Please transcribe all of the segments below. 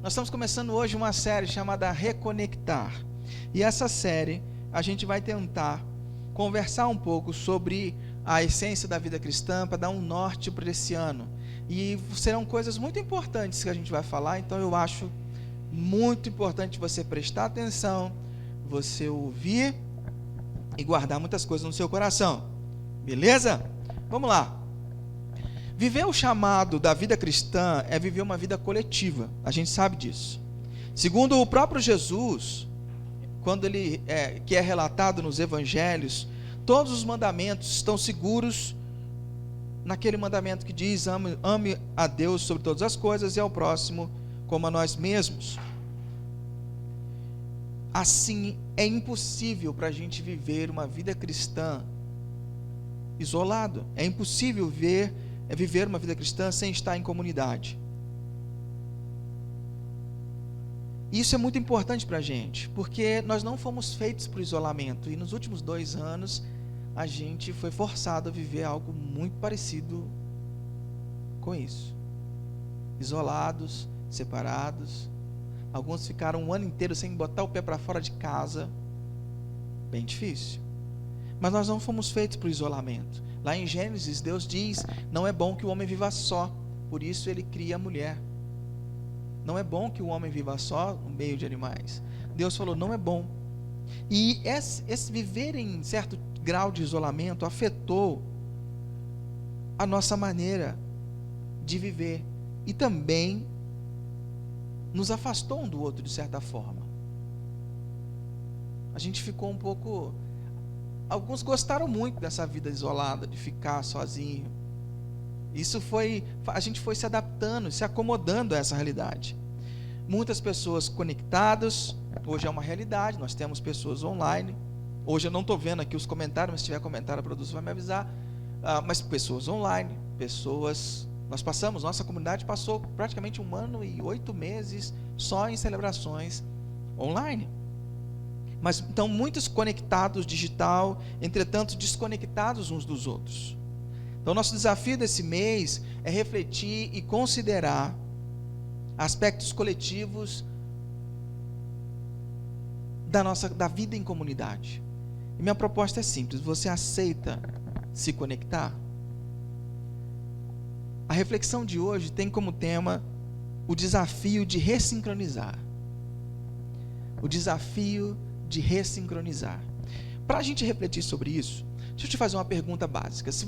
Nós estamos começando hoje uma série chamada Reconectar. E essa série a gente vai tentar conversar um pouco sobre a essência da vida cristã para dar um norte para esse ano. E serão coisas muito importantes que a gente vai falar, então eu acho muito importante você prestar atenção, você ouvir e guardar muitas coisas no seu coração. Beleza? Vamos lá. Viver o chamado da vida cristã é viver uma vida coletiva. A gente sabe disso. Segundo o próprio Jesus, quando ele que é relatado nos evangelhos, todos os mandamentos estão seguros naquele mandamento que diz: ame a Deus sobre todas as coisas e ao próximo como a nós mesmos. Assim, é impossível para a gente viver uma vida cristã isolado. É impossível viver uma vida cristã sem estar em comunidade. Isso é muito importante para a gente, porque nós não fomos feitos para o isolamento, e nos últimos 2 anos a gente foi forçado a viver algo muito parecido com isso. Isolados, separados, alguns ficaram um ano inteiro sem botar o pé para fora de casa, bem difícil. Mas nós não fomos feitos para o isolamento. Lá em Gênesis, Deus diz: não é bom que o homem viva só, por isso ele cria a mulher. Não é bom que o homem viva só no meio de animais. Deus falou: não é bom. E esse viver em certo grau de isolamento afetou a nossa maneira de viver e também nos afastou um do outro de certa forma. A gente ficou um pouco... Alguns gostaram muito dessa vida isolada, de ficar sozinho. A gente foi se adaptando, se acomodando a essa realidade. Muitas pessoas conectadas, hoje é uma realidade, nós temos pessoas online. Hoje eu não estou vendo aqui os comentários, mas se tiver comentário a produção vai me avisar. Mas pessoas online, nossa comunidade passou praticamente 1 ano e 8 meses só em celebrações online. Mas então muitos conectados digital, entretanto desconectados uns dos outros. Então nosso desafio desse mês é refletir e considerar aspectos coletivos da vida em comunidade. E minha proposta é simples: você aceita se conectar? A reflexão de hoje tem como tema o desafio de ressincronizar. O desafio de ressincronizar. Para a gente refletir sobre isso, deixa eu te fazer uma pergunta básica. Se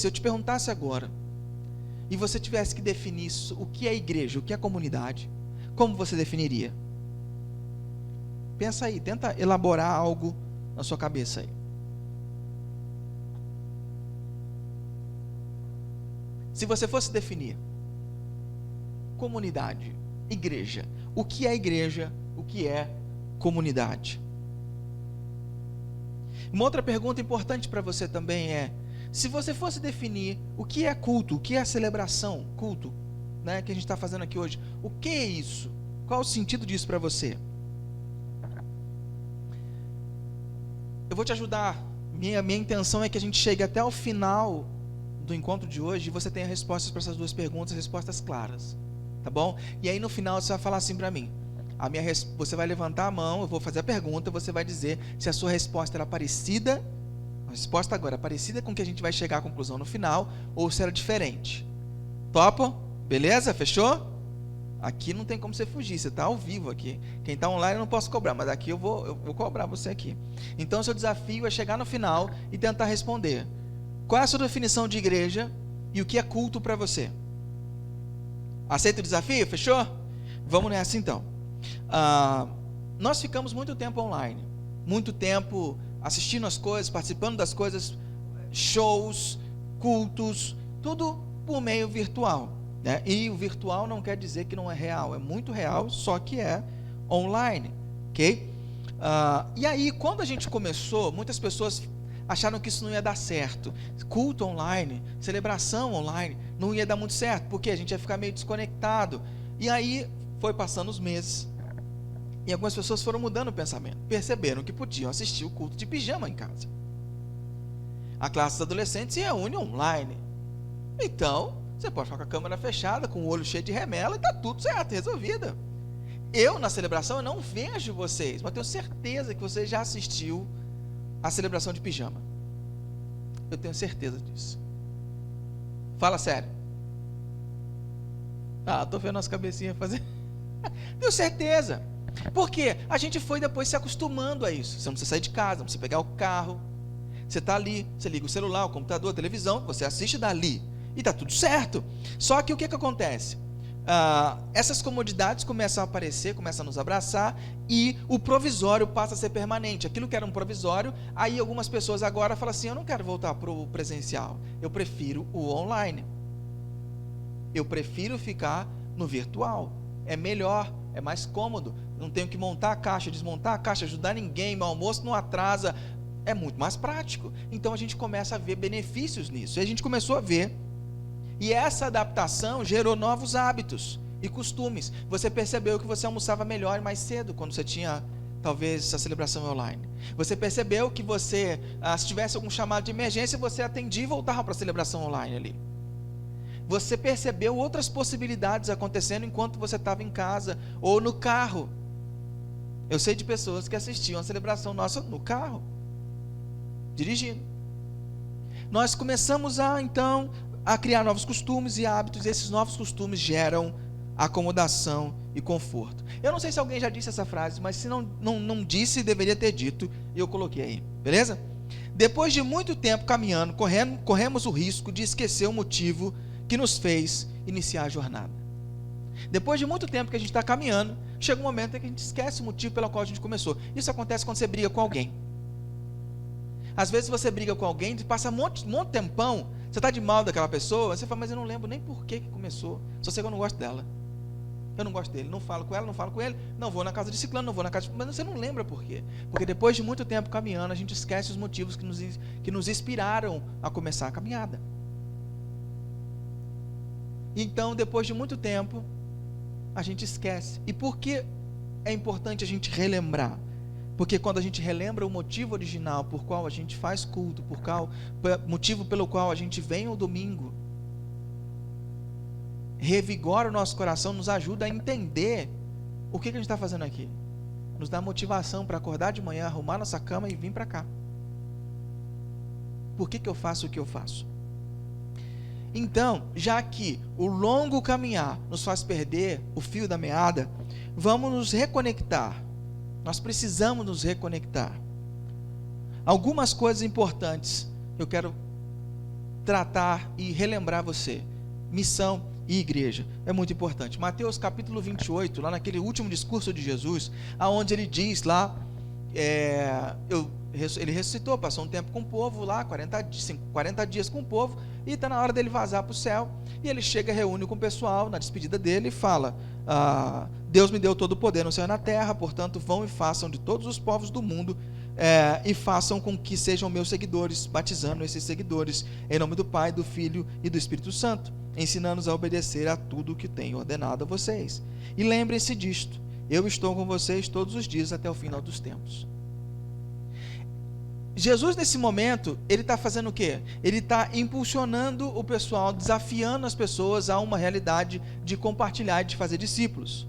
eu te perguntasse agora, e você tivesse que definir o que é igreja, o que é comunidade, como você definiria? Pensa aí, tenta elaborar algo na sua cabeça aí. Se você fosse definir comunidade, igreja, o que é igreja, o que é comunidade? Uma outra pergunta importante para você também é: se você fosse definir o que é culto, o que é celebração, culto, né, que a gente está fazendo aqui hoje, o que é isso? Qual o sentido disso para você? Eu vou te ajudar. Minha intenção é que a gente chegue até o final do encontro de hoje e você tenha respostas para essas 2 perguntas, respostas claras, tá bom? E aí no final você vai falar assim para mim. Você vai levantar a mão, eu vou fazer a pergunta, você vai dizer se a sua resposta era parecida, a resposta agora é parecida com que a gente vai chegar à conclusão no final, ou se era diferente. Topa? Beleza? Fechou? Aqui não tem como você fugir, você está ao vivo aqui. Quem está online eu não posso cobrar, mas aqui eu vou cobrar você aqui. Então o seu desafio é chegar no final e tentar responder. Qual é a sua definição de igreja e o que é culto para você? Aceita o desafio? Fechou? Vamos nessa então. Nós ficamos muito tempo online, muito tempo assistindo as coisas, participando das coisas, shows, cultos, tudo por meio virtual, né? E o virtual não quer dizer que não é real, é muito real, só que é online, ok? E aí, quando a gente começou, muitas pessoas acharam que isso não ia dar certo. Culto online, celebração online, não ia dar muito certo, porque a gente ia ficar meio desconectado. E aí, foi passando os meses, e algumas pessoas foram mudando o pensamento, perceberam que podiam assistir o culto de pijama em casa. A classe dos adolescentes se reúne online. Então, você pode ficar com a câmera fechada, com o olho cheio de remela, e está tudo certo, resolvido. Eu, na celebração, eu não vejo vocês, mas tenho certeza que você já assistiu a celebração de pijama. Eu tenho certeza disso. Fala sério. Tô vendo as cabecinhas fazer. Tenho certeza. Porque a gente foi depois se acostumando a isso. Você não precisa sair de casa, não precisa pegar o carro. Você está ali, você liga o celular, o computador, a televisão, você assiste dali. E está tudo certo. Só que o que acontece? Essas comodidades começam a aparecer, começam a nos abraçar, e o provisório passa a ser permanente. Aquilo que era um provisório, aí algumas pessoas agora falam assim: eu não quero voltar para o presencial, eu prefiro o online, eu prefiro ficar no virtual, é melhor, é mais cômodo, não tenho que montar a caixa, desmontar a caixa, ajudar ninguém, meu almoço não atrasa, é muito mais prático. Então a gente começa a ver benefícios nisso, e a gente começou a ver. E essa adaptação gerou novos hábitos e costumes. Você percebeu que você almoçava melhor e mais cedo quando você tinha, talvez, essa celebração online. Você percebeu que você, se tivesse algum chamado de emergência, você atendia e voltava para a celebração online ali. Você percebeu outras possibilidades acontecendo enquanto você estava em casa ou no carro. Eu sei de pessoas que assistiam a celebração nossa no carro, dirigindo. Nós começamos então a criar novos costumes e hábitos, e esses novos costumes geram acomodação e conforto. Eu não sei se alguém já disse essa frase, mas se não disse, deveria ter dito, e eu coloquei aí, beleza? Depois de muito tempo caminhando, corremos o risco de esquecer o motivo que nos fez iniciar a jornada. Depois de muito tempo que a gente está caminhando, chega um momento em que a gente esquece o motivo pelo qual a gente começou. Isso acontece quando você briga com alguém. Às vezes você briga com alguém, passa um monte tempão, você está de mal daquela pessoa, você fala: mas eu não lembro nem por que começou, só sei que eu não gosto dela, eu não gosto dele, não falo com ela, não falo com ele, não vou na casa de ciclano, não vou na casa de... Mas você não lembra por quê? Porque depois de muito tempo caminhando, a gente esquece os motivos que nos inspiraram a começar a caminhada. Então, depois de muito tempo, a gente esquece. E por que é importante a gente relembrar? Porque quando a gente relembra o motivo original por qual a gente faz culto, motivo pelo qual a gente vem ao domingo, revigora o nosso coração, nos ajuda a entender o que a gente está fazendo aqui. Nos dá motivação para acordar de manhã, arrumar nossa cama e vir para cá. Por que eu faço o que eu faço? Então, já que o longo caminhar nos faz perder o fio da meada, vamos nos reconectar. Nós precisamos nos reconectar. Algumas coisas importantes eu quero tratar e relembrar você. Missão e igreja. É muito importante. Mateus capítulo 28, lá naquele último discurso de Jesus, aonde ele diz lá, ele ressuscitou, passou um tempo com o povo lá, 40 dias com o povo, e está na hora dele vazar para o céu, e ele chega, reúne com o pessoal, na despedida dele, e fala: Deus me deu todo o poder no céu e na terra, portanto vão e façam de todos os povos do mundo, e façam com que sejam meus seguidores, batizando esses seguidores, em nome do Pai, do Filho e do Espírito Santo, ensinando-os a obedecer a tudo o que tenho ordenado a vocês. E lembrem-se disto: eu estou com vocês todos os dias até o final dos tempos. Jesus, nesse momento, ele está fazendo o quê? Ele está impulsionando o pessoal, desafiando as pessoas a uma realidade de compartilhar e de fazer discípulos.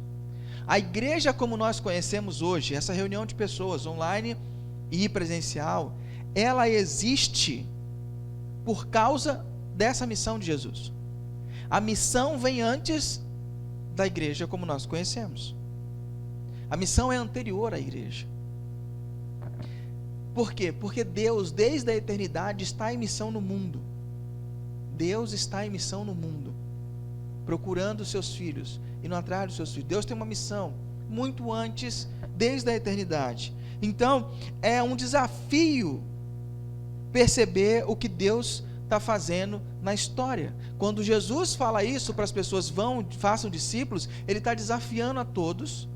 A igreja como nós conhecemos hoje, essa reunião de pessoas online e presencial, ela existe por causa dessa missão de Jesus. A missão vem antes da igreja como nós conhecemos. A missão é anterior à igreja. Por quê? Porque Deus, desde a eternidade, está em missão no mundo. Deus está em missão no mundo, procurando os seus filhos, indo atrás dos seus filhos. Deus tem uma missão muito antes, desde a eternidade. Então, é um desafio perceber o que Deus está fazendo na história. Quando Jesus fala isso para as pessoas: façam discípulos, ele está desafiando a todos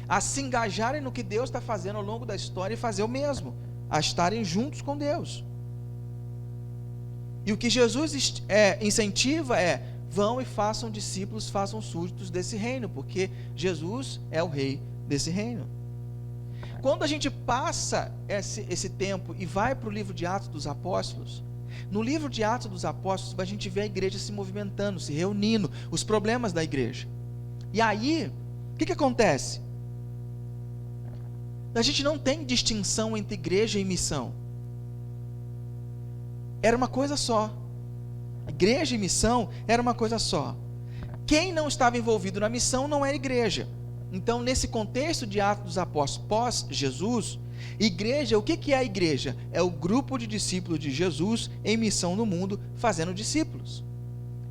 a se engajarem no que Deus está fazendo ao longo da história e fazer o mesmo, a estarem juntos com Deus. E o que Jesus incentiva vão e façam discípulos, façam súditos desse reino, porque Jesus é o rei desse reino. Quando a gente passa esse tempo e vai para o livro de Atos dos Apóstolos, no livro de Atos dos Apóstolos, a gente vê a igreja se movimentando, se reunindo, os problemas da igreja. E aí, O que acontece? A gente não tem distinção entre igreja e missão. Era uma coisa só. Igreja e missão era uma coisa só. Quem não estava envolvido na missão não era igreja. Então, nesse contexto de Atos dos Apóstolos pós-Jesus, igreja, o que é a igreja? É o grupo de discípulos de Jesus em missão no mundo, fazendo discípulos.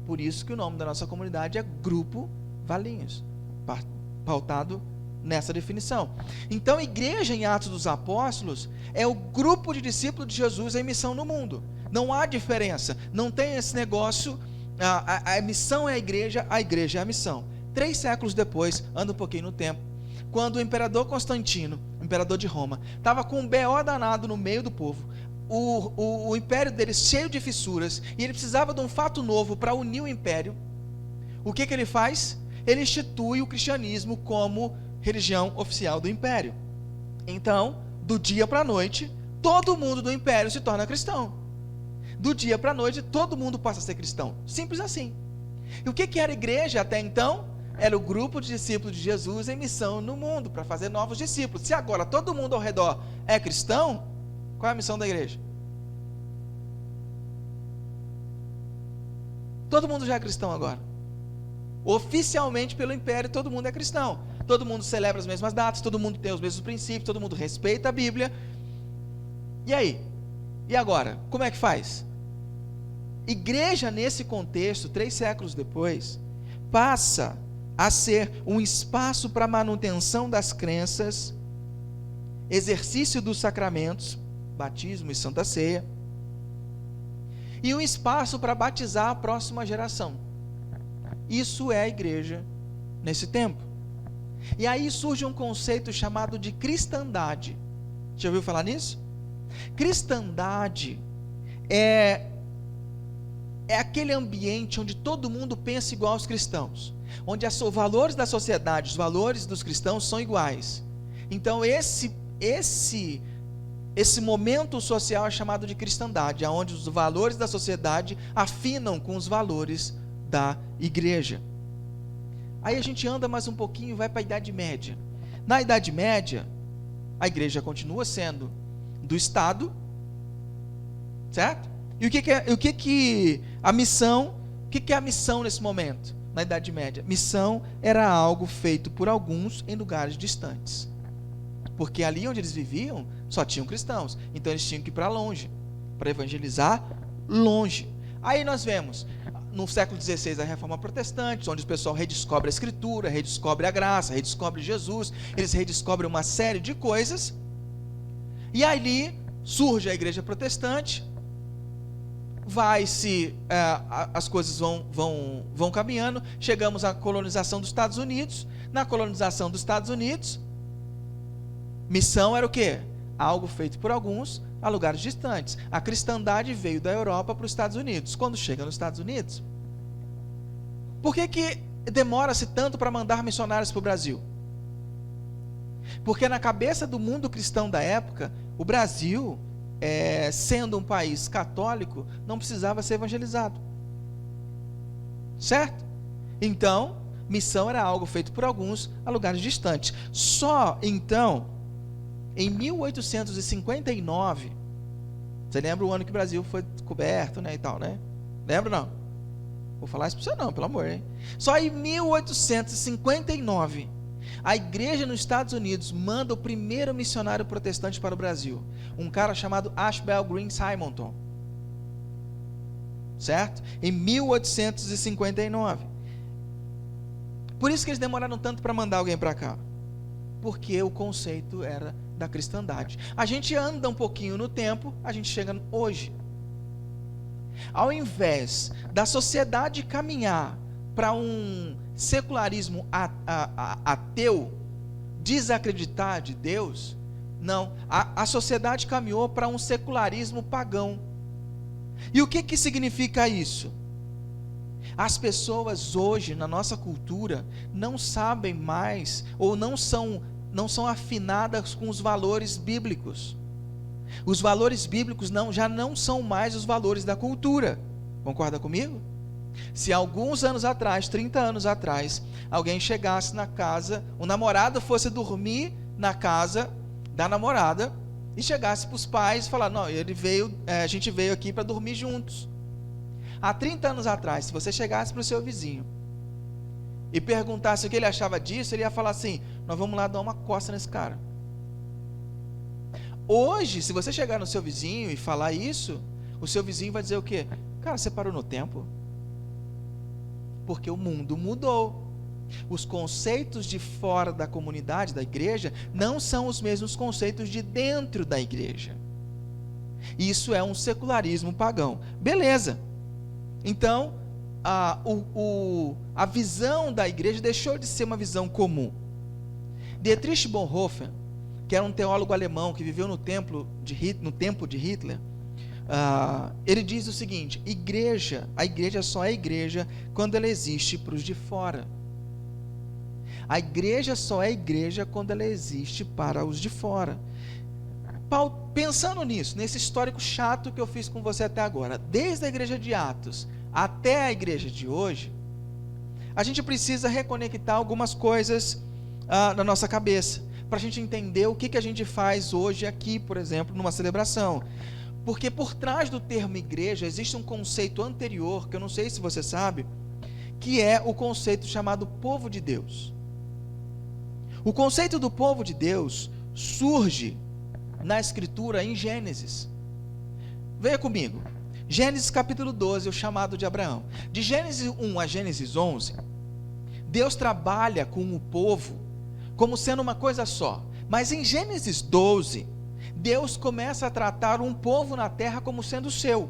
Por isso que o nome da nossa comunidade é Grupo Valinhos, pautado nessa definição. Então, igreja em Atos dos Apóstolos é o grupo de discípulos de Jesus em missão no mundo. Não há diferença, não tem esse negócio, a missão é a igreja é a missão. 3 séculos depois, anda um pouquinho no tempo, quando o imperador Constantino, imperador de Roma, estava com um B.O. danado no meio do povo, o império dele cheio de fissuras, e ele precisava de um fato novo para unir o império. O que ele faz? Ele institui o cristianismo como religião oficial do império. Então, do dia para a noite, todo mundo do império se torna cristão. Do dia para a noite, todo mundo passa a ser cristão. Simples assim. E o que era a igreja até então? Era o grupo de discípulos de Jesus em missão no mundo, para fazer novos discípulos. Se agora todo mundo ao redor é cristão, qual é a missão da igreja? Todo mundo já é cristão agora. Oficialmente pelo império, todo mundo é cristão. Todo mundo celebra as mesmas datas, todo mundo tem os mesmos princípios, todo mundo respeita a Bíblia. E aí? E agora? Como é que faz? Igreja, nesse contexto, 3 séculos depois, passa a ser um espaço para manutenção das crenças, exercício dos sacramentos, batismo e Santa Ceia, e um espaço para batizar a próxima geração. Isso é a igreja nesse tempo. E aí surge um conceito chamado de cristandade. Já ouviu falar nisso? Cristandade é aquele ambiente onde todo mundo pensa igual aos cristãos, onde os valores da sociedade, os valores dos cristãos são iguais. Então esse momento social é chamado de cristandade, onde os valores da sociedade afinam com os valores da igreja. Aí a gente anda mais um pouquinho e vai para a Idade Média. Na Idade Média, a igreja continua sendo do Estado, certo? E o que a missão? O que é a missão nesse momento? Na Idade Média, missão era algo feito por alguns em lugares distantes, porque ali onde eles viviam só tinham cristãos, então eles tinham que ir para longe, para evangelizar longe. Aí nós vemos no século XVI a Reforma Protestante, onde o pessoal redescobre a Escritura, redescobre a graça, redescobre Jesus, eles redescobrem uma série de coisas, e ali surge a Igreja Protestante. As coisas vão caminhando, chegamos à colonização dos Estados Unidos. Na colonização dos Estados Unidos, missão era o quê? Algo feito por alguns a lugares distantes. A cristandade veio da Europa para os Estados Unidos. Quando chega nos Estados Unidos, por que demora-se tanto para mandar missionários para o Brasil? Porque na cabeça do mundo cristão da época, o Brasil, sendo um país católico, não precisava ser evangelizado, certo? Então, missão era algo feito por alguns a lugares distantes. Só então, em 1859, você lembra o ano que o Brasil foi descoberto, né, e tal, né? Lembra não? Vou falar isso para você não, pelo amor, hein? Só em 1859, a igreja nos Estados Unidos manda o primeiro missionário protestante para o Brasil, um cara chamado Ashbel Green Simonton, certo? Em 1859. Por isso que eles demoraram tanto para mandar alguém para cá, porque o conceito era da cristandade. A gente anda um pouquinho no tempo, a gente chega hoje. Ao invés da sociedade caminhar para um secularismo ateu, desacreditar de Deus, não, a sociedade caminhou para um secularismo pagão. E o que significa isso? As pessoas hoje, na nossa cultura, não sabem mais, ou não são afinadas com os valores bíblicos. Os valores bíblicos já não são mais os valores da cultura. Concorda comigo? Se alguns anos atrás, 30 anos atrás, alguém chegasse na casa, o namorado fosse dormir na casa da namorada e chegasse para os pais e falar, não, a gente veio aqui para dormir juntos. Há 30 anos atrás, se você chegasse para o seu vizinho e perguntasse o que ele achava disso, ele ia falar assim, nós vamos lá dar uma coça nesse cara. Hoje, se você chegar no seu vizinho e falar isso, o seu vizinho vai dizer o quê? Cara, você parou no tempo? Porque o mundo mudou. Os conceitos de fora da comunidade, da igreja, não são os mesmos conceitos de dentro da igreja. Isso é um secularismo pagão. Beleza. Então, a visão da igreja deixou de ser uma visão comum. Dietrich Bonhoeffer, que era um teólogo alemão que viveu no tempo de Hitler, ele diz o seguinte: a igreja só é igreja quando ela existe para os de fora. A igreja só é igreja quando ela existe para os de fora. Pensando nisso, nesse histórico chato que eu fiz com você até agora, desde a igreja de Atos até a igreja de hoje, a gente precisa reconectar algumas coisas na nossa cabeça, para a gente entender o que a gente faz hoje aqui, por exemplo, numa celebração. Porque por trás do termo igreja existe um conceito anterior, que eu não sei se você sabe, que é o conceito chamado povo de Deus. O conceito do povo de Deus surge na escritura em Gênesis. Venha comigo. Gênesis capítulo 12, o chamado de Abraão. De Gênesis 1 a Gênesis 11, Deus trabalha com o povo como sendo uma coisa só. Mas em Gênesis 12, Deus começa a tratar um povo na terra como sendo seu.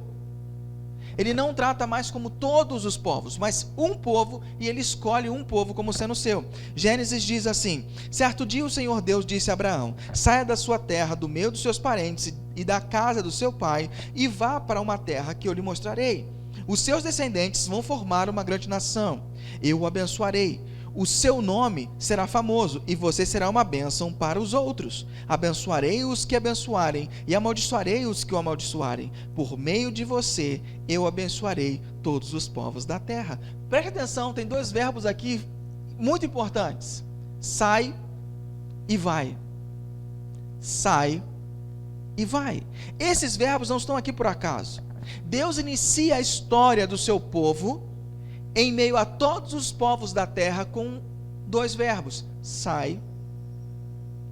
Ele não trata mais como todos os povos, mas um povo, e ele escolhe um povo como sendo seu. Gênesis diz assim: certo dia o Senhor Deus disse a Abraão: saia da sua terra, do meio dos seus parentes e da casa do seu pai, e vá para uma terra que eu lhe mostrarei. Os seus descendentes vão formar uma grande nação. Eu o abençoarei. O seu nome será famoso, e você será uma bênção para os outros. Abençoarei os que abençoarem, e amaldiçoarei os que o amaldiçoarem. Por meio de você, eu abençoarei todos os povos da terra. Preste atenção, tem dois verbos aqui muito importantes: sai e vai. Sai e vai. Esses verbos não estão aqui por acaso. Deus inicia a história do seu povo em meio a todos os povos da terra com dois verbos: sai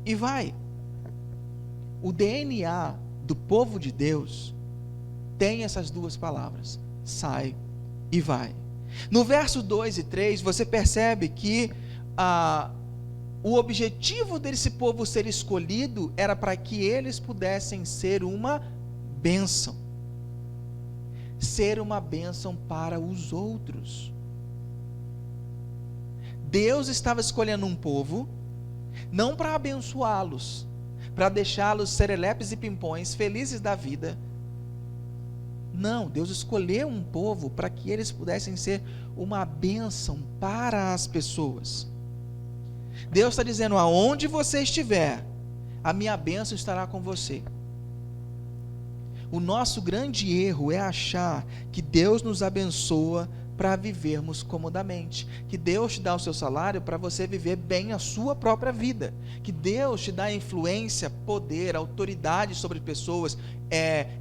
e vai. O DNA do povo de Deus tem essas duas palavras: sai e vai. No verso 2 e 3, você percebe que o objetivo desse povo ser escolhido era para que eles pudessem ser uma bênção. Ser uma bênção para os outros. Deus estava escolhendo um povo, não para abençoá-los, para deixá-los serelepes e pimpões, felizes da vida. Não, Deus escolheu um povo para que eles pudessem ser uma bênção para as pessoas. Deus está dizendo: aonde você estiver, a minha bênção estará com você. O nosso grande erro é achar que Deus nos abençoa para vivermos comodamente, que Deus te dá o seu salário para você viver bem a sua própria vida, que Deus te dá influência, poder, autoridade sobre pessoas,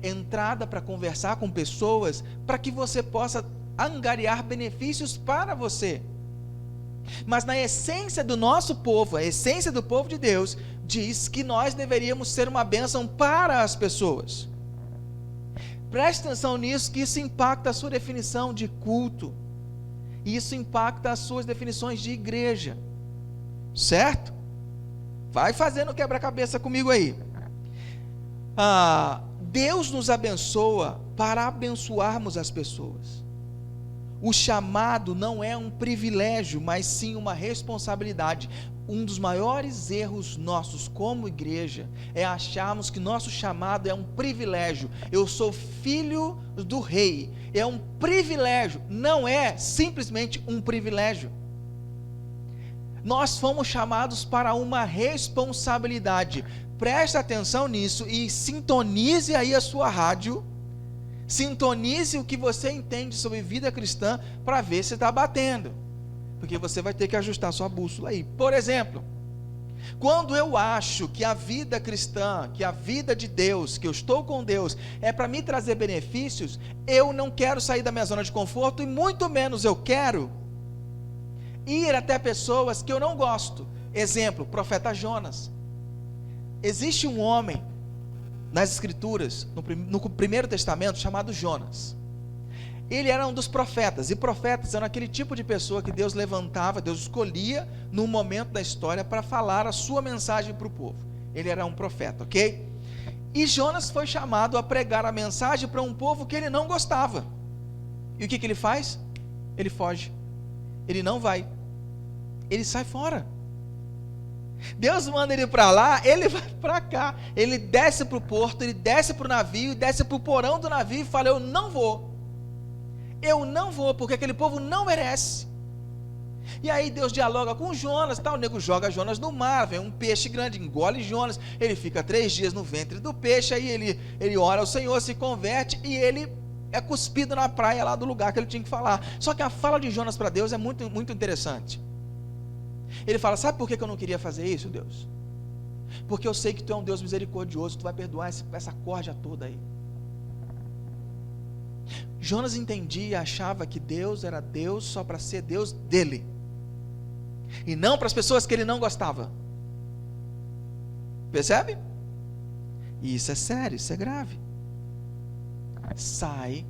entrada para conversar com pessoas, para que você possa angariar benefícios para você. Mas na essência do nosso povo, a essência do povo de Deus, diz que nós deveríamos ser uma bênção para as pessoas. Preste atenção nisso, que isso impacta a sua definição de culto. Isso impacta as suas definições de igreja. Certo? Vai fazendo quebra-cabeça comigo aí. Deus nos abençoa para abençoarmos as pessoas. O chamado não é um privilégio, mas sim uma responsabilidade. Um dos maiores erros nossos como igreja é acharmos que nosso chamado é um privilégio. Eu sou filho do rei, é um privilégio. Não é simplesmente um privilégio. Nós fomos chamados para uma responsabilidade. Preste atenção nisso e sintonize aí a sua rádio. Sintonize o que você entende sobre vida cristã para ver se está batendo. Porque você vai ter que ajustar sua bússola aí. Por exemplo, quando eu acho que a vida cristã, que a vida de Deus, que eu estou com Deus, é para me trazer benefícios, eu não quero sair da minha zona de conforto e muito menos eu quero ir até pessoas que eu não gosto. Exemplo, profeta Jonas. Existe um homem nas escrituras, no Primeiro Testamento, chamado Jonas. Ele era um dos profetas, e profetas eram aquele tipo de pessoa que Deus levantava, Deus escolhia num momento da história para falar a sua mensagem para o povo. Ele era um profeta, ok? E Jonas foi chamado a pregar a mensagem para um povo que ele não gostava. E o que ele faz? Ele foge. Ele não vai. Ele sai fora. Deus manda ele para lá, ele vai para cá. Ele desce para o porto, ele desce para o navio, desce para o porão do navio e fala: eu não vou. Eu não vou, porque aquele povo não merece. E aí Deus dialoga com Jonas, o nego joga Jonas no mar, vem um peixe grande, engole Jonas, ele fica 3 dias no ventre do peixe, aí ele ora ao Senhor, se converte, e ele é cuspido na praia lá do lugar que ele tinha que falar. Só que a fala de Jonas para Deus é muito, muito interessante. Ele fala: sabe por que eu não queria fazer isso, Deus? Porque eu sei que tu é um Deus misericordioso, tu vai perdoar essa corja toda aí. Jonas entendia e achava que Deus era Deus só para ser Deus dele, e não para as pessoas que ele não gostava. Percebe? E isso é sério, isso é grave. Sai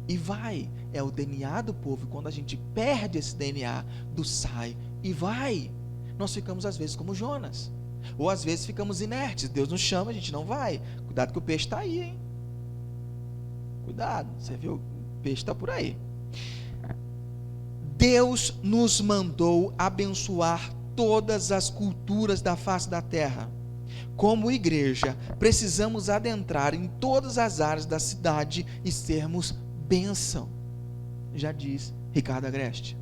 e vai. É o DNA do povo. E quando a gente perde esse DNA do sai e vai, nós ficamos às vezes como Jonas, ou às vezes ficamos inertes. Deus nos chama, a gente não vai. Cuidado que o peixe está aí, hein? Cuidado, você viu, o peixe está por aí. Deus nos mandou abençoar todas as culturas da face da terra. Como igreja, precisamos adentrar em todas as áreas da cidade e sermos bênção. Já diz Ricardo Agreste.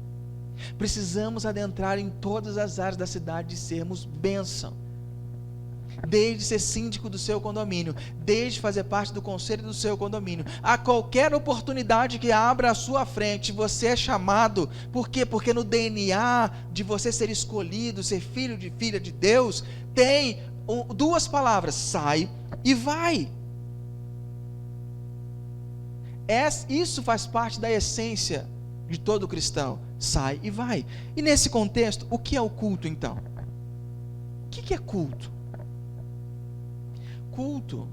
Precisamos adentrar em todas as áreas da cidade e sermos bênção. Desde ser síndico do seu condomínio, desde fazer parte do conselho do seu condomínio, a qualquer oportunidade que abra à sua frente, você é chamado. Por quê? Porque no DNA de você ser escolhido, ser filho de filha de Deus, tem duas palavras: sai e vai. Isso faz parte da essência de todo cristão: sai e vai. E nesse contexto, o que é o culto então? O que é culto? Culto,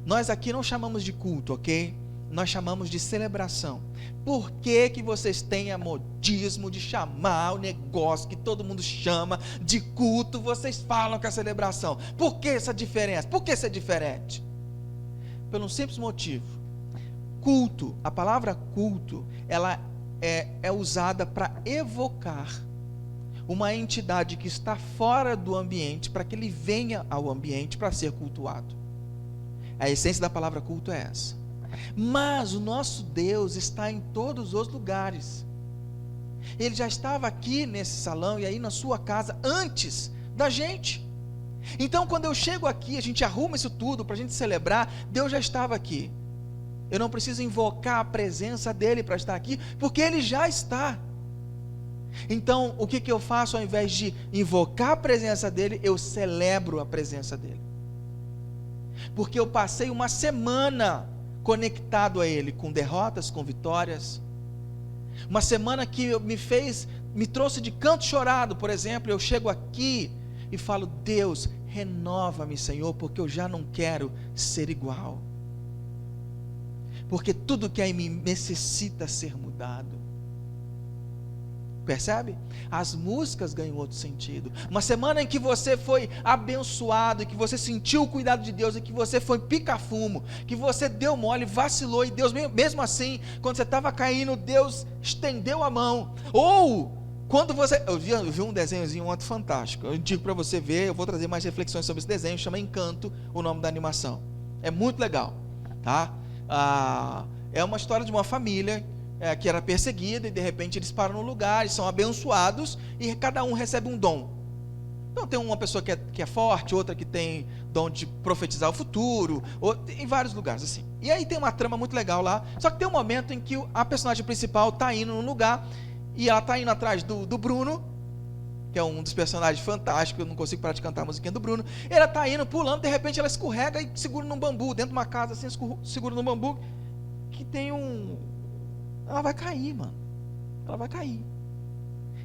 nós aqui não chamamos de culto, ok? Nós chamamos de celebração. Por que vocês têm a modismo de chamar o negócio que todo mundo chama de culto, vocês falam que é celebração? Por que essa diferença? Por que isso é diferente? Pelo um simples motivo: culto, a palavra culto, ela é usada para evocar uma entidade que está fora do ambiente, para que ele venha ao ambiente para ser cultuado. A essência da palavra culto é essa. Mas o nosso Deus está em todos os lugares. Ele já estava aqui nesse salão e aí na sua casa antes da gente. Então quando eu chego aqui, a gente arruma isso tudo para a gente celebrar, Deus já estava aqui. Eu não preciso invocar a presença dele para estar aqui, porque ele já está. Então o que eu faço? Ao invés de invocar a presença dele, eu celebro a presença dele. Porque eu passei uma semana conectado a ele, com derrotas, com vitórias. Uma semana que me trouxe de canto chorado, por exemplo. Eu chego aqui e falo: Deus, renova-me, Senhor, porque eu já não quero ser igual. Porque tudo que é em mim necessita ser mudado. Percebe? As músicas ganham outro sentido. Uma semana em que você foi abençoado, e que você sentiu o cuidado de Deus, e que você foi pica-fumo, que você deu mole, vacilou, e Deus, mesmo assim, quando você estava caindo, Deus estendeu a mão. Ou quando você... Eu vi um desenhozinho ontem fantástico. Eu digo para você ver, eu vou trazer mais reflexões sobre esse desenho. Chama Encanto, o nome da animação. É muito legal, tá? É uma história de uma família que era perseguida, e de repente eles param no lugar, e são abençoados, e cada um recebe um dom. Então tem uma pessoa que é forte, outra que tem dom de profetizar o futuro, em vários lugares assim. E aí tem uma trama muito legal lá. Só que tem um momento em que a personagem principal está indo num lugar e ela está indo atrás do Bruno, que é um dos personagens fantásticos. Eu não consigo parar de cantar a musiquinha do Bruno. Ela está indo, pulando, de repente ela escorrega e segura num bambu, dentro de uma casa assim, segura num bambu, que tem um... Ela vai cair, mano. Ela vai cair.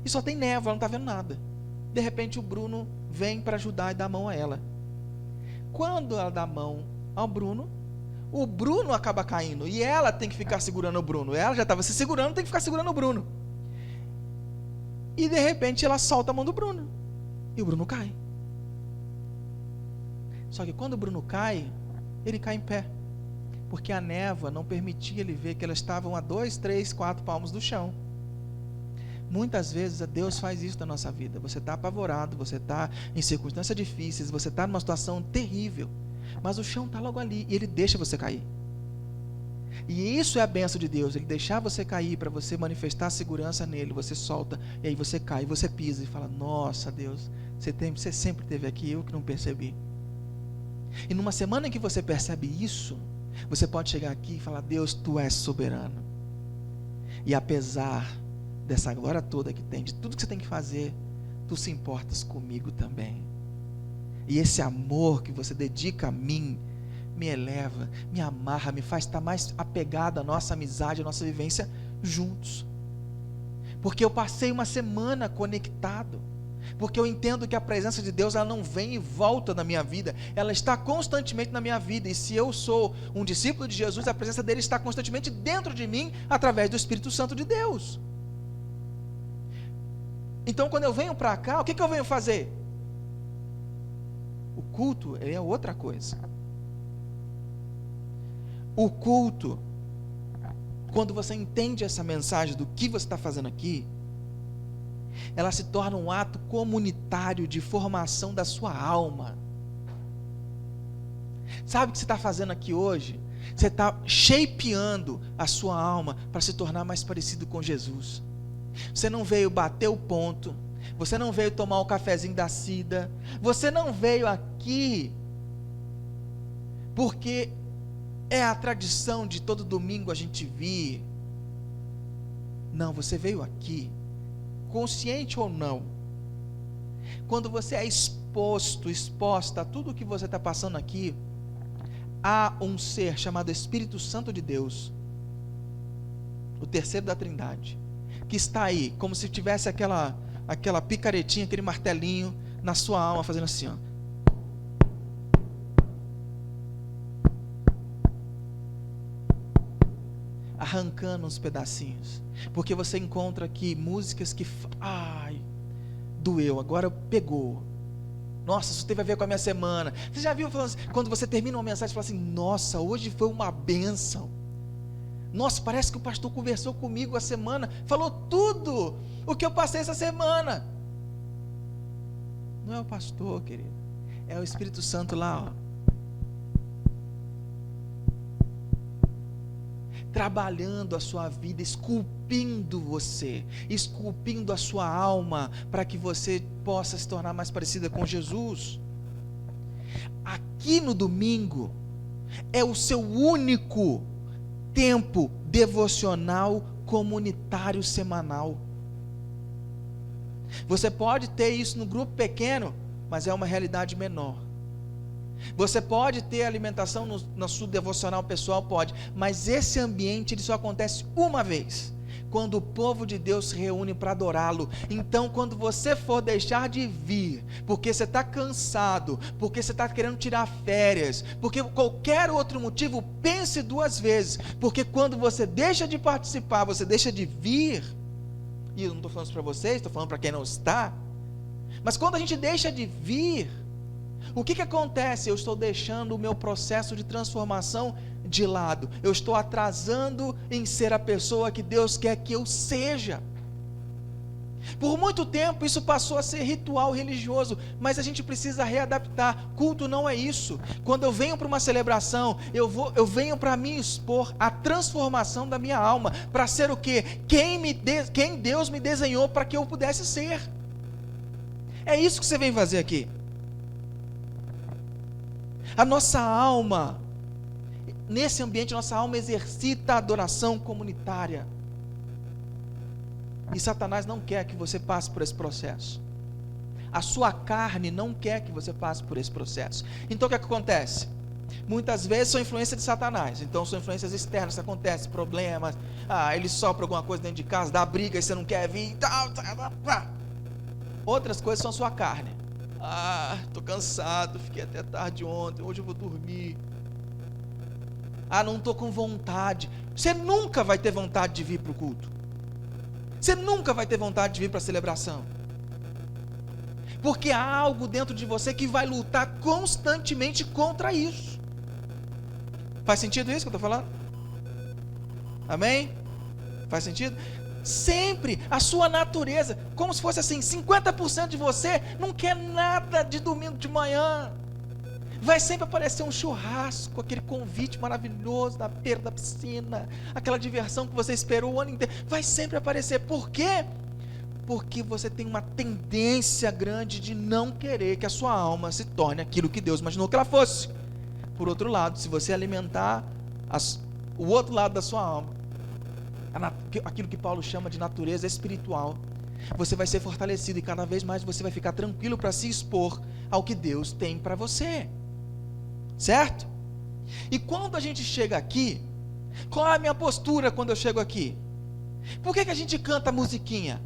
E só tem névoa, ela não está vendo nada. De repente o Bruno vem para ajudar e dá a mão a ela. Quando ela dá a mão ao Bruno, o Bruno acaba caindo e ela tem que ficar segurando o Bruno. Ela já estava se segurando, tem que ficar segurando o Bruno. E de repente ela solta a mão do Bruno e o Bruno cai. Só que quando o Bruno cai, ele cai em pé, porque a névoa não permitia ele ver que elas estavam a 2, 3, 4 palmos do chão. Muitas vezes Deus faz isso na nossa vida. Você está apavorado, você está em circunstâncias difíceis, você está numa situação terrível, mas o chão está logo ali e Ele deixa você cair. E isso é a bênção de Deus, Ele deixar você cair para você manifestar segurança nele. Você solta e aí você cai, você pisa e fala: nossa Deus, você sempre esteve aqui, eu que não percebi. E numa semana em que você percebe isso, você pode chegar aqui e falar: Deus, Tu és soberano. E apesar dessa glória toda que tem, de tudo que você tem que fazer, Tu se importas comigo também. E esse amor que você dedica a mim, me eleva, me amarra, me faz estar mais apegado à nossa amizade, à nossa vivência juntos. Porque eu passei uma semana conectado. Porque eu entendo que a presença de Deus, ela não vem e volta na minha vida, ela está constantemente na minha vida. E se eu sou um discípulo de Jesus, a presença dele está constantemente dentro de mim, através do Espírito Santo de Deus. Então quando eu venho para cá, o que eu venho fazer? O culto é outra coisa. O culto, quando você entende essa mensagem do que você está fazendo aqui, ela se torna um ato comunitário de formação da sua alma. Sabe o que você está fazendo aqui hoje? Você está shapeando a sua alma para se tornar mais parecido com Jesus. Você não veio bater o ponto, você não veio tomar o cafezinho da Cida, você não veio aqui porque é a tradição de todo domingo a gente vir. Não, você veio aqui, consciente ou não, quando você é exposta a tudo o que você está passando aqui, há um ser chamado Espírito Santo de Deus, o terceiro da Trindade, que está aí, como se tivesse aquela picaretinha, aquele martelinho na sua alma, fazendo assim, ó. Arrancando uns pedacinhos, porque você encontra aqui músicas que, ai, doeu, agora pegou. Nossa, isso teve a ver com a minha semana. Você já viu falando assim, quando você termina uma mensagem e fala assim: nossa, hoje foi uma bênção. Nossa, parece que o pastor conversou comigo a semana, falou tudo o que eu passei essa semana. Não é o pastor, querido, é o Espírito Santo lá, ó, trabalhando a sua vida, esculpindo você, esculpindo a sua alma, para que você possa se tornar mais parecida com Jesus. Aqui no domingo, é o seu único tempo devocional comunitário semanal. Você pode ter isso no grupo pequeno, mas é uma realidade menor. Você pode ter alimentação no sua devocional pessoal, pode, mas esse ambiente ele só acontece uma vez, quando o povo de Deus se reúne para adorá-lo. Então quando você for deixar de vir, porque você está cansado, porque você está querendo tirar férias, porque qualquer outro motivo, pense duas vezes, porque quando você deixa de participar, você deixa de vir, e eu não estou falando isso para vocês, estou falando para quem não está, mas quando a gente deixa de vir, o que acontece? Eu estou deixando o meu processo de transformação de lado. Eu estou atrasando em ser a pessoa que Deus quer que eu seja. Por muito tempo isso passou a ser ritual religioso, mas a gente precisa readaptar. Culto não é isso. Quando eu venho para uma celebração, eu venho para me expor a transformação da minha alma, para ser o quê? Quem Deus me desenhou para que eu pudesse ser. É isso que você vem fazer aqui. A nossa alma, nesse ambiente, nossa alma exercita a adoração comunitária. E Satanás não quer que você passe por esse processo. A sua carne não quer que você passe por esse processo. Então o que é que acontece? Muitas vezes são influências de Satanás. Então são influências externas que acontecem, problemas. Ele sopra alguma coisa dentro de casa, dá briga e você não quer vir e tal. Outras coisas são a sua carne. Estou cansado, fiquei até tarde ontem, hoje eu vou dormir. Não estou com vontade. Você nunca vai ter vontade de vir para o culto. Você nunca vai ter vontade de vir para a celebração. Porque há algo dentro de você que vai lutar constantemente contra isso. Faz sentido isso que eu estou falando? Amém? Faz sentido? Sempre a sua natureza, como se fosse assim, 50% de você não quer nada de domingo de manhã. Vai sempre aparecer um churrasco, aquele convite maravilhoso da beira da piscina, aquela diversão que você esperou o ano inteiro. Vai sempre aparecer. Por quê? Porque você tem uma tendência grande de não querer que a sua alma se torne aquilo que Deus imaginou que ela fosse. Por outro lado, se você alimentar o outro lado da sua alma, aquilo que Paulo chama de natureza espiritual, você vai ser fortalecido e cada vez mais você vai ficar tranquilo para se expor ao que Deus tem para você. Certo? E quando a gente chega aqui, qual é a minha postura quando eu chego aqui? Por que a gente canta musiquinha?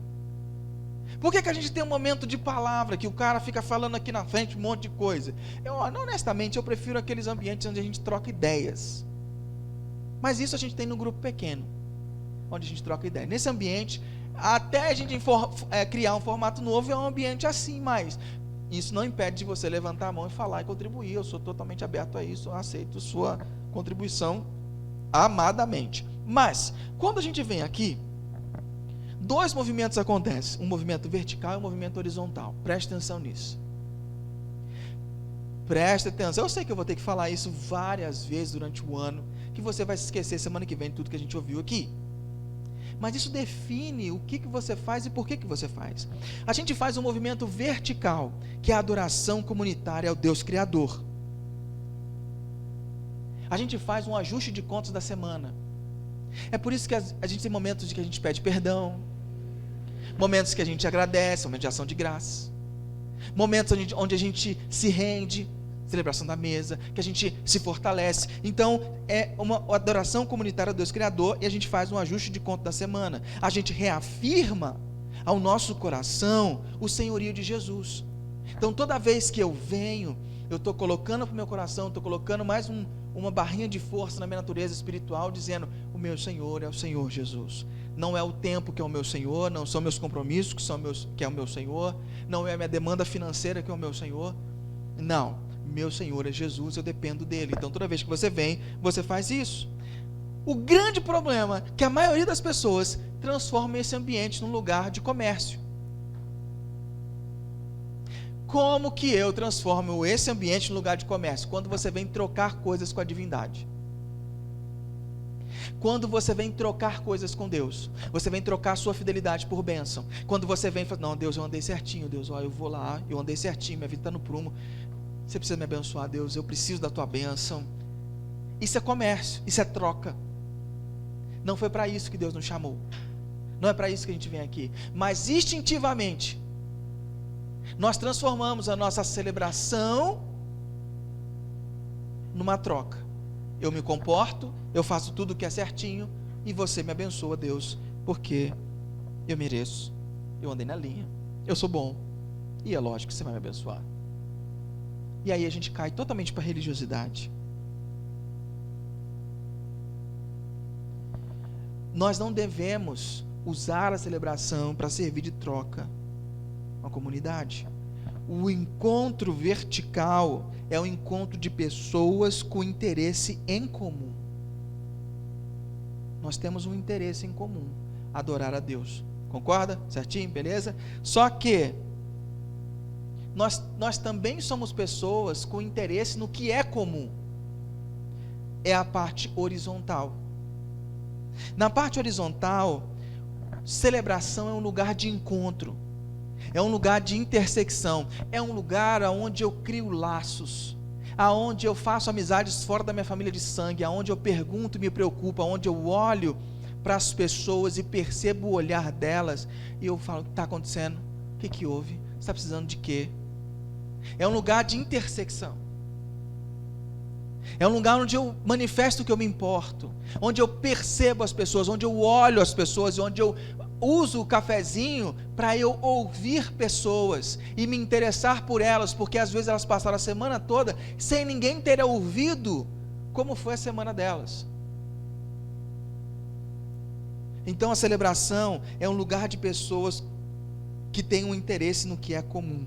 Por que a gente tem um momento de palavra, que o cara fica falando aqui na frente um monte de coisa? Honestamente, eu prefiro aqueles ambientes onde a gente troca ideias. Mas isso a gente tem no grupo pequeno, onde a gente troca ideias. Nesse ambiente, até a gente criar um formato novo, é um ambiente assim, mas isso não impede de você levantar a mão e falar e contribuir. Eu sou totalmente aberto a isso, eu aceito sua contribuição amadamente. Mas, quando a gente vem aqui, dois movimentos acontecem, um movimento vertical e um movimento horizontal. Preste atenção nisso. Preste atenção. Eu sei que eu vou ter que falar isso várias vezes durante o ano, que você vai se esquecer semana que vem de tudo que a gente ouviu aqui. Mas isso define o que você faz e por que você faz. A gente faz um movimento vertical, que é a adoração comunitária ao Deus Criador. A gente faz um ajuste de contas da semana. É por isso que a gente tem momentos de que a gente pede perdão, momentos que a gente agradece, momentos de ação de graça, momentos onde a gente se rende, celebração da mesa, que a gente se fortalece. Então é uma adoração comunitária ao Deus Criador, e a gente faz um ajuste de conta da semana. A gente reafirma ao nosso coração o senhorio de Jesus. Então toda vez que eu venho, eu estou colocando para o meu coração, estou colocando mais uma barrinha de força na minha natureza espiritual, dizendo: o meu Senhor é o Senhor Jesus. Não é o tempo que é o meu Senhor, não são meus compromissos que é o meu Senhor, não é a minha demanda financeira que é o meu Senhor. Não, meu Senhor é Jesus, eu dependo dele. Então toda vez que você vem, você faz isso. O grande problema é que a maioria das pessoas transforma esse ambiente num lugar de comércio. Como que eu transformo esse ambiente num lugar de comércio? Quando você vem trocar coisas com a divindade. Quando você vem trocar coisas com Deus, você vem trocar sua fidelidade por bênção. Quando você vem e fala: não, Deus, eu andei certinho, Deus, eu vou lá, eu andei certinho, minha vida está no prumo, você precisa me abençoar, Deus, eu preciso da tua bênção. Isso é comércio, isso é troca. Não foi para isso que Deus nos chamou, não é para isso que a gente vem aqui. Mas instintivamente nós transformamos a nossa celebração numa troca. Eu me comporto, eu faço tudo o que é certinho, e você me abençoa, Deus, porque eu mereço, eu andei na linha, eu sou bom, e é lógico que você vai me abençoar. E aí a gente cai totalmente para a religiosidade. Nós não devemos usar a celebração para servir de troca uma comunidade. O encontro vertical é o encontro de pessoas com interesse em comum. Nós temos um interesse em comum: adorar a Deus. Concorda? Certinho? Beleza? Só que nós também somos pessoas com interesse no que é comum. É a parte horizontal. Na parte horizontal, celebração é um lugar de encontro, é um lugar de intersecção, é um lugar onde eu crio laços, aonde eu faço amizades fora da minha família de sangue, aonde eu pergunto e me preocupo, aonde eu olho para as pessoas e percebo o olhar delas, e eu falo: o que está acontecendo? O que houve? Você está precisando de quê? É um lugar de intersecção. É um lugar onde eu manifesto que eu me importo, onde eu percebo as pessoas, onde eu olho as pessoas, onde eu uso o cafezinho para eu ouvir pessoas e me interessar por elas, porque às vezes elas passaram a semana toda sem ninguém ter ouvido como foi a semana delas. Então a celebração é um lugar de pessoas que têm um interesse no que é comum,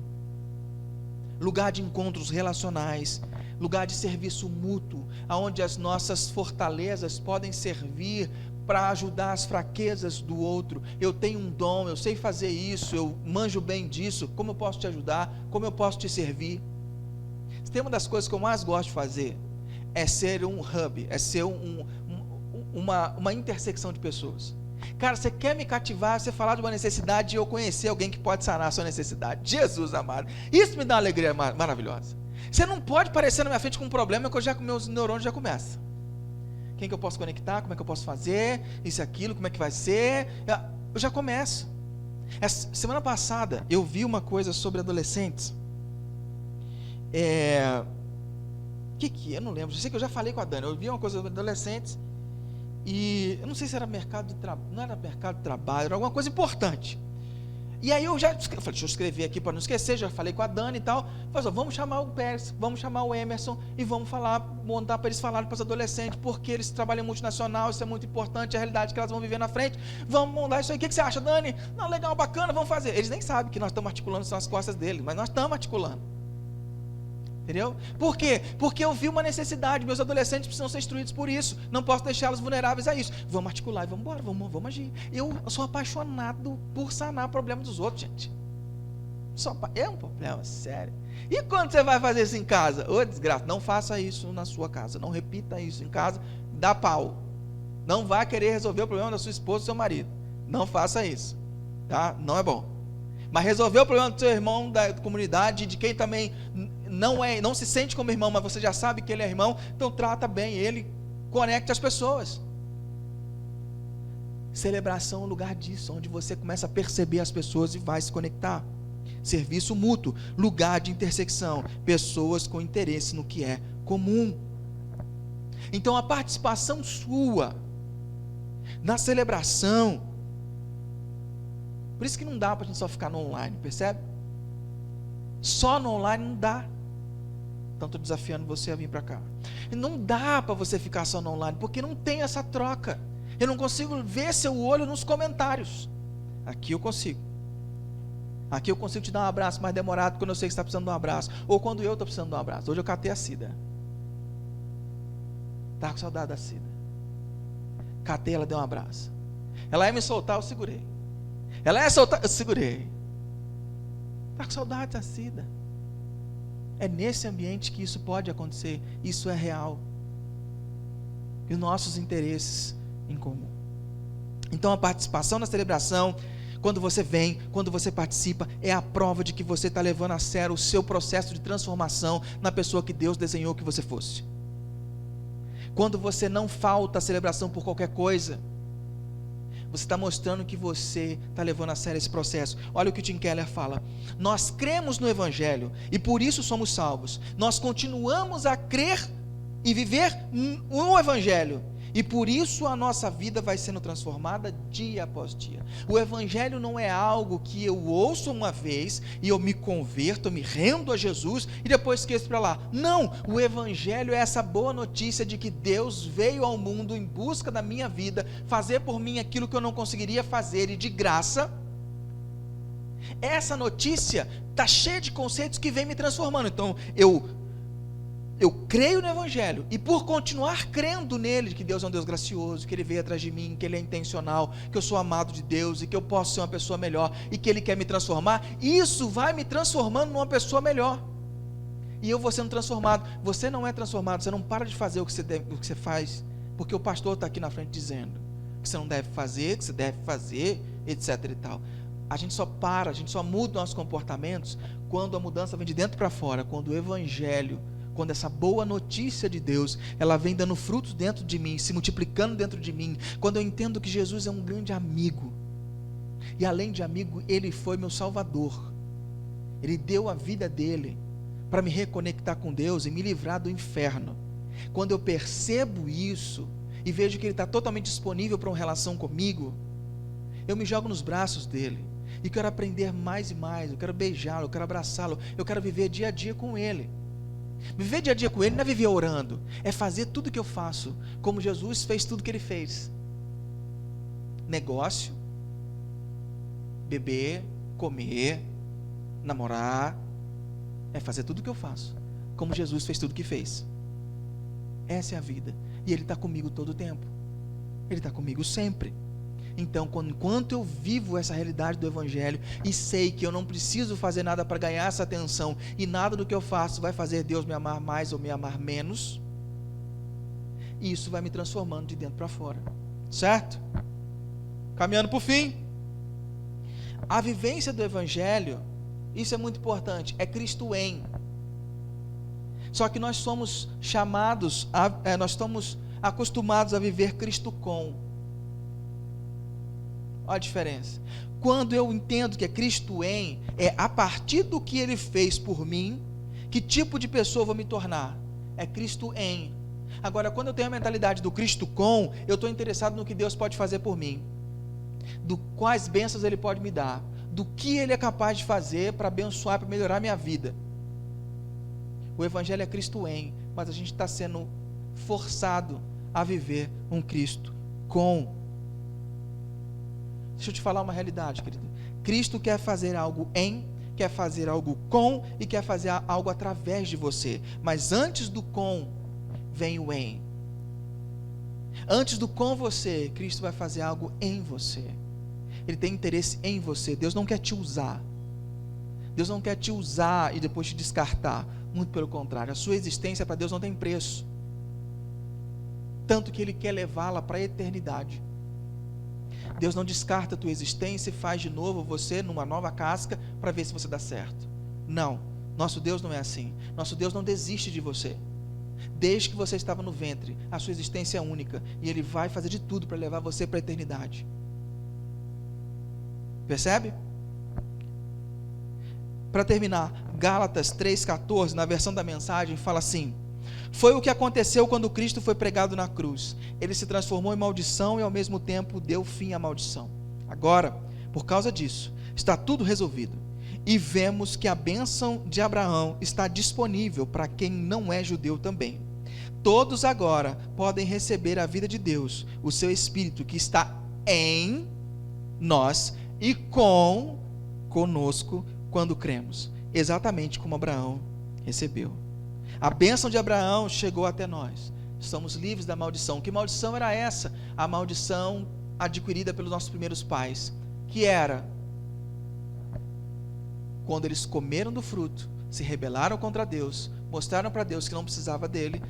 lugar de encontros relacionais, lugar de serviço mútuo, onde as nossas fortalezas podem servir para ajudar as fraquezas do outro. Eu tenho um dom, eu sei fazer isso, eu manjo bem disso, como eu posso te ajudar, como eu posso te servir? Tem uma das coisas que eu mais gosto de fazer, é ser um hub, é ser uma intersecção de pessoas. Cara, você quer me cativar, você falar de uma necessidade e eu conhecer alguém que pode sanar a sua necessidade. Jesus amado, isso me dá uma alegria maravilhosa. Você não pode aparecer na minha frente com um problema que meus neurônios já começam. Quem que eu posso conectar, como é que eu posso fazer, isso e aquilo, como é que vai ser, eu já começo. Semana passada eu vi uma coisa sobre adolescentes, eu não lembro, eu sei que eu já falei com a Dani, eu vi uma coisa sobre adolescentes, e eu não sei se era mercado de trabalho, não era mercado de trabalho, era alguma coisa importante. E aí eu falei, deixa eu escrever aqui para não esquecer, já falei com a Dani e tal, falei, vamos chamar o Pérez, vamos chamar o Emerson e vamos montar para eles falarem para os adolescentes, porque eles trabalham em multinacional, isso é muito importante, é a realidade que elas vão viver na frente, vamos montar isso aí. O que você acha, Dani? Não, legal, bacana, vamos fazer. Eles nem sabem que nós estamos articulando isso nas costas deles, mas nós estamos articulando. Entendeu? Por quê? Porque eu vi uma necessidade, meus adolescentes precisam ser instruídos por isso, não posso deixá-los vulneráveis a isso. Vamos articular e vamos embora, vamos agir. Eu sou apaixonado por sanar problemas dos outros, gente. É um problema sério. E quando você vai fazer isso em casa? Ô desgraça, não faça isso na sua casa, não repita isso em casa, dá pau. Não vai querer resolver o problema da sua esposa ou do seu marido. Não faça isso, tá? Não é bom. Mas resolver o problema do seu irmão da comunidade, de quem também não se sente como irmão, mas você já sabe que ele é irmão, então trata bem ele, conecte as pessoas. Celebração é um lugar disso, onde você começa a perceber as pessoas e vai se conectar. Serviço mútuo, lugar de intersecção, pessoas com interesse no que é comum. Então a participação sua na celebração, por isso que não dá para a gente só ficar no online, percebe? Só no online não dá. Então estou desafiando você a vir para cá. Não dá para você ficar só no online, porque não tem essa troca. Eu não consigo ver seu olho nos comentários. Aqui eu consigo. Aqui eu consigo te dar um abraço mais demorado quando eu sei que você está precisando de um abraço, ou quando eu estou precisando de um abraço. Hoje eu catei a Cida. Estava com saudade da Cida. Catei, ela deu um abraço. Ela ia me soltar, eu segurei. Ela ia soltar, eu segurei. Está com saudade da Cida. É nesse ambiente que isso pode acontecer. Isso é real. E os nossos interesses em comum. Então a participação na celebração, quando você vem, quando você participa, é a prova de que você está levando a sério o seu processo de transformação na pessoa que Deus desenhou que você fosse. Quando você não falta a celebração por qualquer coisa, você está mostrando que você está levando a sério esse processo. Olha o que o Tim Keller fala: nós cremos no Evangelho e por isso somos salvos. Nós continuamos a crer e viver no Evangelho, e por isso a nossa vida vai sendo transformada dia após dia. O Evangelho não é algo que eu ouço uma vez e eu me converto, eu me rendo a Jesus e depois esqueço para lá. Não, o Evangelho é essa boa notícia de que Deus veio ao mundo em busca da minha vida, fazer por mim aquilo que eu não conseguiria fazer, e de graça. Essa notícia está cheia de conceitos que vem me transformando. Então eu creio no Evangelho, e por continuar crendo nele, que Deus é um Deus gracioso, que Ele veio atrás de mim, que Ele é intencional, que eu sou amado de Deus, e que eu posso ser uma pessoa melhor, e que Ele quer me transformar, isso vai me transformando numa pessoa melhor, e eu vou sendo transformado. Você não é transformado, você não para de fazer o que você faz, porque o pastor está aqui na frente dizendo que você não deve fazer, que você deve fazer, etc e tal. A gente só muda nossos comportamentos quando a mudança vem de dentro para fora, quando o Evangelho Quando essa boa notícia de Deus, ela vem dando frutos dentro de mim, se multiplicando dentro de mim, quando eu entendo que Jesus é um grande amigo, e além de amigo, Ele foi meu Salvador, Ele deu a vida dEle, para me reconectar com Deus e me livrar do inferno. Quando eu percebo isso, e vejo que Ele está totalmente disponível para uma relação comigo, eu me jogo nos braços dEle, e quero aprender mais e mais, eu quero beijá-lo, eu quero abraçá-lo, eu quero viver dia a dia com Ele. Viver dia a dia com Ele não é viver orando, é fazer tudo que eu faço, como Jesus fez tudo que Ele fez. Negócio, beber, comer, namorar, é fazer tudo que eu faço, como Jesus fez tudo que fez. Essa é a vida, e Ele está comigo todo o tempo, Ele está comigo sempre. Então, enquanto eu vivo essa realidade do Evangelho e sei que eu não preciso fazer nada para ganhar essa atenção, e nada do que eu faço vai fazer Deus me amar mais ou me amar menos, isso vai me transformando de dentro para fora, certo? Caminhando para o fim, a vivência do Evangelho, isso é muito importante, é Cristo em. Só que nós somos chamados, nós estamos acostumados a viver Cristo com. Olha a diferença. Quando eu entendo que é Cristo em, é a partir do que Ele fez por mim, que tipo de pessoa eu vou me tornar? É Cristo em. Agora, quando eu tenho a mentalidade do Cristo com, eu estou interessado no que Deus pode fazer por mim, do quais bênçãos Ele pode me dar, do que Ele é capaz de fazer para abençoar, para melhorar a minha vida. O Evangelho é Cristo em, mas a gente está sendo forçado a viver um Cristo com. Deixa eu te falar uma realidade, querido. Cristo quer fazer algo em, quer fazer algo com e quer fazer algo através de você. Mas antes do com, vem o em. Antes do com você, Cristo vai fazer algo em você. Ele tem interesse em você. Deus não quer te usar. Deus não quer te usar e depois te descartar. Muito pelo contrário. A sua existência para Deus não tem preço. Tanto que Ele quer levá-la para a eternidade. Deus não descarta a tua existência e faz de novo você numa nova casca para ver se você dá certo. Não, nosso Deus não é assim. Nosso Deus não desiste de você. Desde que você estava no ventre, a sua existência é única e Ele vai fazer de tudo para levar você para a eternidade. Percebe? Para terminar, Gálatas 3,14, na versão da Mensagem, fala assim: foi o que aconteceu quando Cristo foi pregado na cruz. Ele se transformou em maldição e ao mesmo tempo deu fim à maldição. Agora, por causa disso, está tudo resolvido. E vemos que a bênção de Abraão está disponível para quem não é judeu também. Todos agora podem receber a vida de Deus, o seu Espírito que está em nós e conosco quando cremos, exatamente como Abraão recebeu. A bênção de Abraão chegou até nós. Estamos livres da maldição. Que maldição era essa? A maldição adquirida pelos nossos primeiros pais, que era quando eles comeram do fruto, se rebelaram contra Deus, mostraram para Deus que não precisava dele,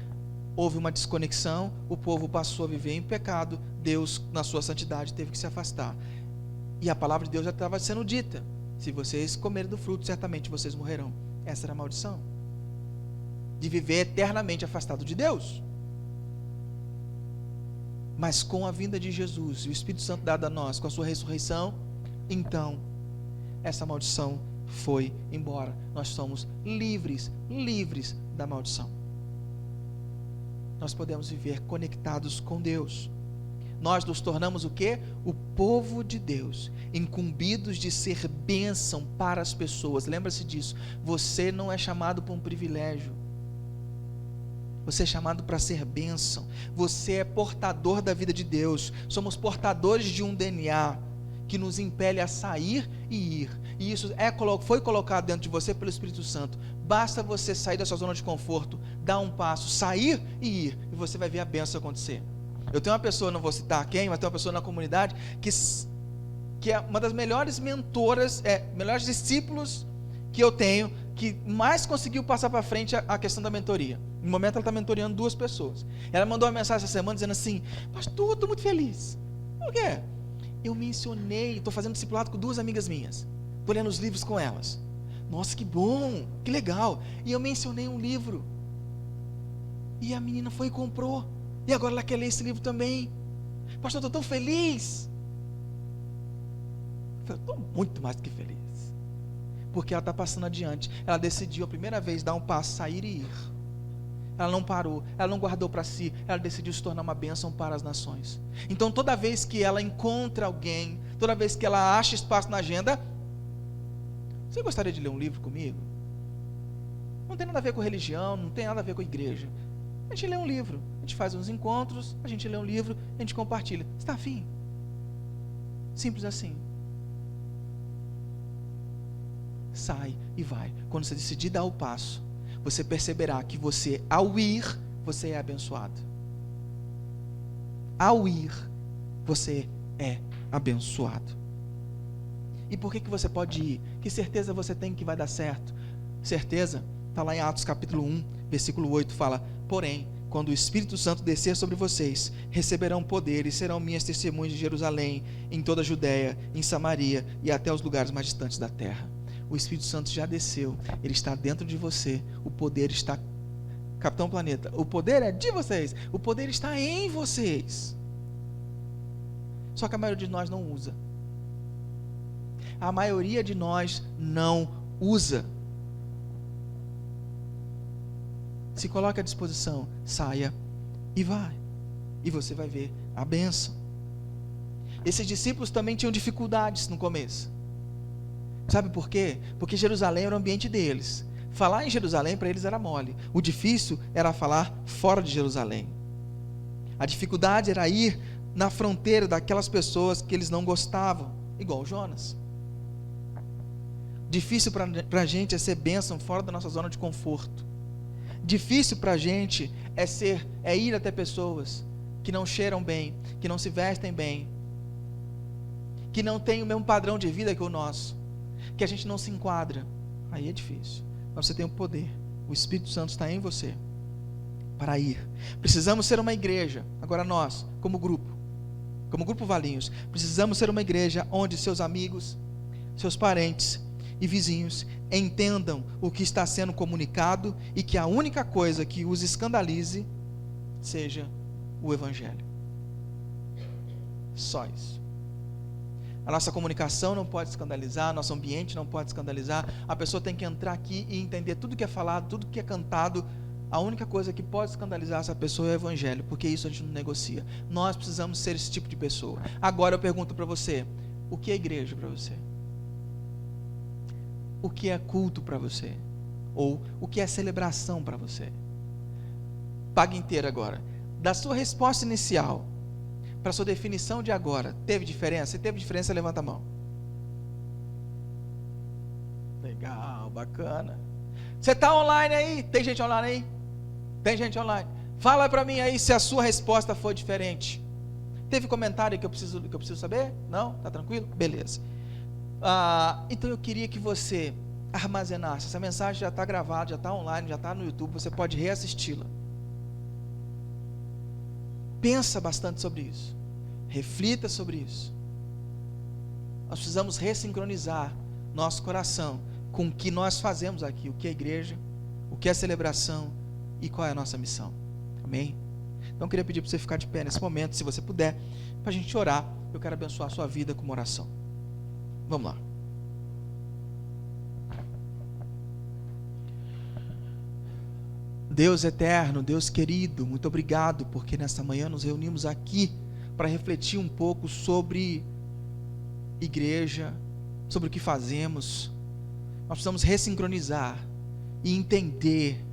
houve uma desconexão, o povo passou a viver em pecado, Deus, na sua santidade, teve que se afastar. E a palavra de Deus já estava sendo dita: se vocês comerem do fruto, certamente vocês morrerão. Essa era a maldição de viver eternamente afastado de Deus. Mas com a vinda de Jesus e o Espírito Santo dado a nós, com a sua ressurreição, então essa maldição foi embora. Nós somos livres da maldição. Nós podemos viver conectados com Deus. Nós nos tornamos o quê? O povo de Deus, incumbidos de ser bênção para as pessoas. Lembra-se disso. Você não é chamado para um privilégio. Você é chamado para ser bênção. Você é portador da vida de Deus. Somos portadores de um DNA que nos impele a sair e ir. E isso foi colocado dentro de você pelo Espírito Santo. Basta você sair da sua zona de conforto, dar um passo, sair e ir, e você vai ver a bênção acontecer. Eu tenho uma pessoa, não vou citar quem, mas tem uma pessoa na comunidade que é uma das melhores mentoras, melhores discípulos que eu tenho, que mais conseguiu passar para frente a questão da mentoria. No momento ela está mentoreando 2 pessoas. Ela mandou uma mensagem essa semana dizendo assim: pastor, estou muito feliz. Por quê? Eu mencionei, estou fazendo discipulado com 2 amigas minhas, estou lendo os livros com elas. Nossa, que bom, que legal. E eu mencionei um livro E a menina foi e comprou. E agora ela quer ler esse livro também. Pastor, eu estou tão feliz. Eu estou muito mais do que feliz. Porque ela está passando adiante. Ela decidiu a primeira vez dar um passo, sair e ir. Ela não parou, ela não guardou para si, ela decidiu se tornar uma bênção para as nações. Então toda vez que ela encontra alguém, toda vez que ela acha espaço na agenda, você gostaria de ler um livro comigo? Não tem nada a ver com religião, não tem nada a ver com igreja. A gente lê um livro, a gente faz uns encontros, a gente lê um livro, a gente compartilha. Você está afim? Simples assim. Sai e vai. Quando você decidir dar o passo, você perceberá que você, ao ir, você é abençoado. Ao ir, você é abençoado. E por que você pode ir? Que certeza você tem que vai dar certo? Certeza? Está lá em Atos capítulo 1, versículo 8, fala: porém, quando o Espírito Santo descer sobre vocês, receberão poder e serão minhas testemunhas de Jerusalém, em toda a Judéia, em Samaria e até os lugares mais distantes da terra. O Espírito Santo já desceu, ele está dentro de você, o poder está, Capitão Planeta, o poder é de vocês, o poder está em vocês, só que a maioria de nós não usa, a maioria de nós não usa. Se coloque à disposição, saia e vai, e você vai ver a bênção. Esses discípulos também tinham dificuldades no começo. Sabe por quê? Porque Jerusalém era o ambiente deles. Falar em Jerusalém para eles era mole. O difícil era falar fora de Jerusalém. A dificuldade era ir na fronteira daquelas pessoas que eles não gostavam, igual Jonas. Difícil para a gente é ser bênção fora da nossa zona de conforto. Difícil para a gente é ir até pessoas que não cheiram bem, que não se vestem bem, que não têm o mesmo padrão de vida que o nosso, que a gente não se enquadra. Aí é difícil, mas você tem o poder, o Espírito Santo está em você para ir. Precisamos ser uma igreja, agora nós, como grupo Valinhos, precisamos ser uma igreja onde seus amigos, seus parentes e vizinhos entendam o que está sendo comunicado e que a única coisa que os escandalize seja o Evangelho. Só isso. A nossa comunicação não pode escandalizar, nosso ambiente não pode escandalizar. A pessoa tem que entrar aqui e entender tudo que é falado, tudo que é cantado. A única coisa que pode escandalizar essa pessoa é o Evangelho, porque isso a gente não negocia. Nós precisamos ser esse tipo de pessoa. Agora eu pergunto para você, o que é igreja para você? O que é culto para você? Ou o que é celebração para você? Paga inteira agora. Da sua resposta inicial para a sua definição de agora, teve diferença? Se teve diferença, levanta a mão. Legal, bacana. Você está online aí? Tem gente online aí? Tem gente online. Fala para mim aí se a sua resposta foi diferente. Teve comentário que eu preciso saber? Não? Tá tranquilo? Beleza. Então eu queria que você armazenasse. Essa mensagem já está gravada, já está online, já está no YouTube. Você pode reassisti-la. Pensa bastante sobre isso. Reflita sobre isso. Nós precisamos ressincronizar nosso coração com o que nós fazemos aqui, o que é igreja, o que é celebração e qual é a nossa missão. Amém? Então eu queria pedir para você ficar de pé nesse momento, se você puder, para a gente orar. Eu quero abençoar a sua vida com uma oração. Vamos lá. Deus eterno, Deus querido, muito obrigado, porque nesta manhã nos reunimos aqui para refletir um pouco sobre igreja, sobre o que fazemos. Nós precisamos ressincronizar e entender,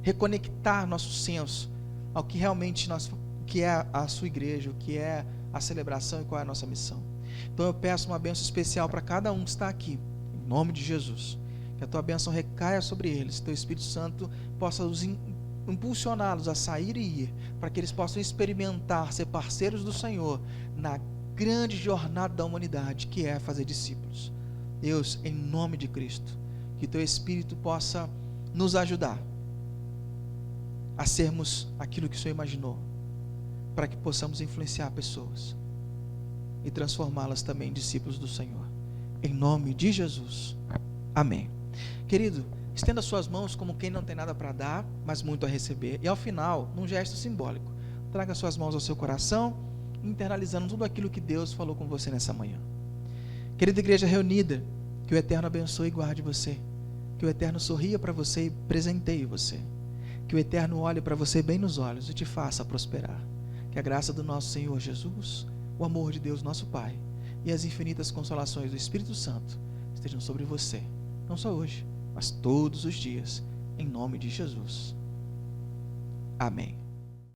reconectar nosso senso ao que realmente o que é a sua igreja, o que é a celebração e qual é a nossa missão. Então eu peço uma bênção especial para cada um que está aqui, em nome de Jesus. Que a tua bênção recaia sobre eles, teu Espírito Santo possa os impulsioná-los a sair e ir, para que eles possam experimentar, ser parceiros do Senhor, na grande jornada da humanidade, que é fazer discípulos. Deus, em nome de Cristo, que teu Espírito possa nos ajudar a sermos aquilo que o Senhor imaginou, para que possamos influenciar pessoas e transformá-las também em discípulos do Senhor. Em nome de Jesus. Amém. Querido, Estenda suas mãos como quem não tem nada para dar, mas muito a receber. E ao final, num gesto simbólico, traga suas mãos ao seu coração, internalizando tudo aquilo que Deus falou com você nessa manhã. Querida igreja reunida, que o Eterno abençoe e guarde você. Que o Eterno sorria para você e presenteie você. Que o Eterno olhe para você bem nos olhos e te faça prosperar. Que a graça do nosso Senhor Jesus, o amor de Deus nosso Pai e as infinitas consolações do Espírito Santo estejam sobre você, não só hoje, mas todos os dias, em nome de Jesus. Amém.